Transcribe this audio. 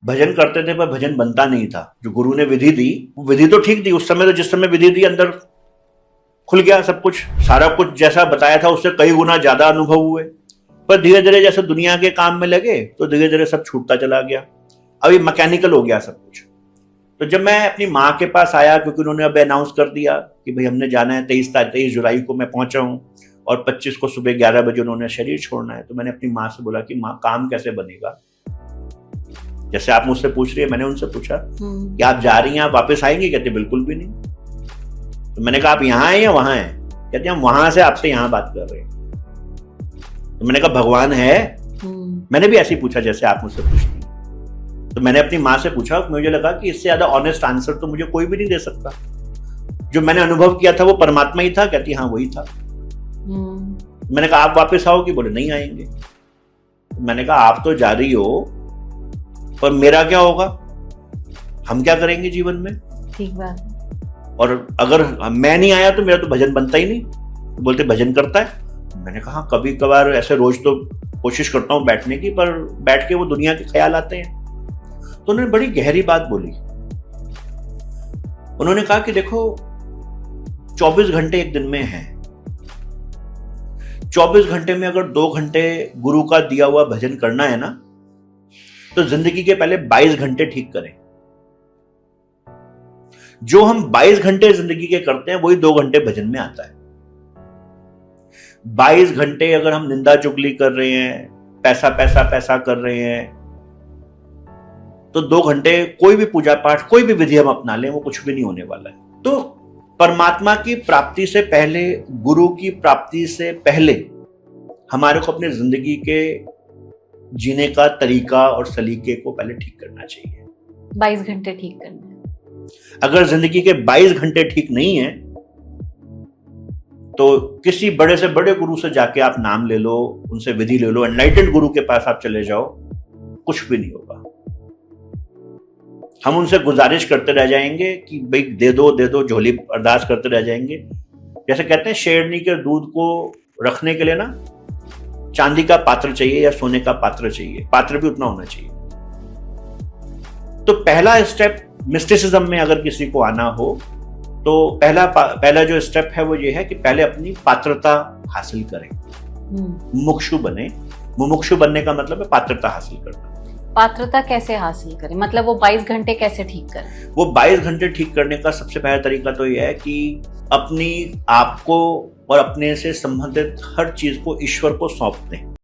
भजन करते थे पर भजन बनता नहीं था। जो गुरु ने विधि दी, वो विधि तो ठीक दी उस समय, तो जिस समय विधि दी अंदर खुल गया सब कुछ, सारा कुछ जैसा बताया था उससे कई गुना ज्यादा अनुभव हुए। पर धीरे धीरे जैसे दुनिया के काम में लगे तो धीरे धीरे सब छूटता चला गया। अभी मैकेनिकल हो गया सब कुछ। तो जब मैं अपनी माँ के पास आया, क्योंकि उन्होंने अब अनाउंस कर दिया कि भाई हमने जाना है 23 जुलाई को मैं पहुंचा हूँ और 25 को सुबह 11 बजे उन्होंने शरीर छोड़ना है, तो मैंने अपनी माँ से बोला कि माँ काम कैसे बनेगा। जैसे आप मुझसे पूछ रही है, मैंने उनसे पूछा कि आप जा रही हैं, आप वापस आएंगे? कहते बिल्कुल भी नहीं। तो मैंने कहा आप यहाँ हैं या वहां हैं? कहते हम वहां से आपसे यहाँ बात कर रहे हैं। तो मैंने कहा भगवान है? मैंने भी ऐसे ही पूछा जैसे आप मुझसे पूछती। तो मैंने अपनी माँ से पूछा, मुझे लगा कि इससे ज्यादा ऑनेस्ट आंसर तो मुझे कोई भी नहीं दे सकता। जो मैंने अनुभव किया था वो परमात्मा ही था। कहती हाँ वही था। मैंने कहा आप वापस आओगे? बोले नहीं आएंगे। तो मैंने कहा आप तो जा रही हो, पर मेरा क्या होगा? हम क्या करेंगे जीवन में? ठीक बात। और अगर मैं नहीं आया तो मेरा तो भजन बनता ही नहीं। तो बोलते भजन करता है। मैंने कहा कभी कभार ऐसे, रोज तो कोशिश करता हूँ बैठने की, पर बैठ के वो दुनिया के ख्याल आते हैं। तो उन्होंने बड़ी गहरी बात बोली। उन्होंने कहा कि देखो 24 घंटे एक दिन में है। 24 घंटे में अगर 2 घंटे गुरु का दिया हुआ भजन करना है ना, तो जिंदगी के पहले 22 घंटे ठीक करें। जो हम 22 घंटे जिंदगी के करते हैं वही 2 घंटे भजन में आता है। 22 घंटे अगर हम निंदा चुगली कर रहे हैं, पैसा पैसा पैसा कर रहे हैं, तो 2 घंटे कोई भी पूजा पाठ, कोई भी विधि हम अपना लें, वो कुछ भी नहीं होने वाला है। तो परमात्मा की प्राप्ति से पहले, गुरु की प्राप्ति से पहले हमारे को अपनी जिंदगी के जीने का तरीका और सलीके को पहले ठीक करना चाहिए। 22 घंटे ठीक करना है। अगर जिंदगी के 22 घंटे ठीक नहीं है तो किसी बड़े से बड़े गुरु से जाके आप नाम ले लो, उनसे विधि ले लो, एनलाइटेंड गुरु के पास आप चले जाओ, कुछ भी नहीं होगा। हम उनसे गुजारिश करते रह जाएंगे कि भाई दे दो झोली, अरदास करते रह जाएंगे। जैसे कहते हैं शेरनी के दूध को रखने के लिए ना चांदी का पात्र चाहिए या सोने का पात्र चाहिए, पात्र भी उतना होना चाहिए। तो पहला स्टेप मिस्टिसिज्म में अगर किसी को आना हो तो पहला जो स्टेप है वो ये है कि पहले अपनी पात्रता हासिल करें, मुमुक्षु बने। मुमुक्षु बनने का मतलब है पात्रता हासिल करना। पात्रता कैसे हासिल करें? मतलब वो 22 घंटे कैसे ठीक करें? वो 22 घंटे ठीक करने का सबसे पहला तरीका तो यह है कि अपनी आप को और अपने से संबंधित हर चीज को ईश्वर को सौंप दें।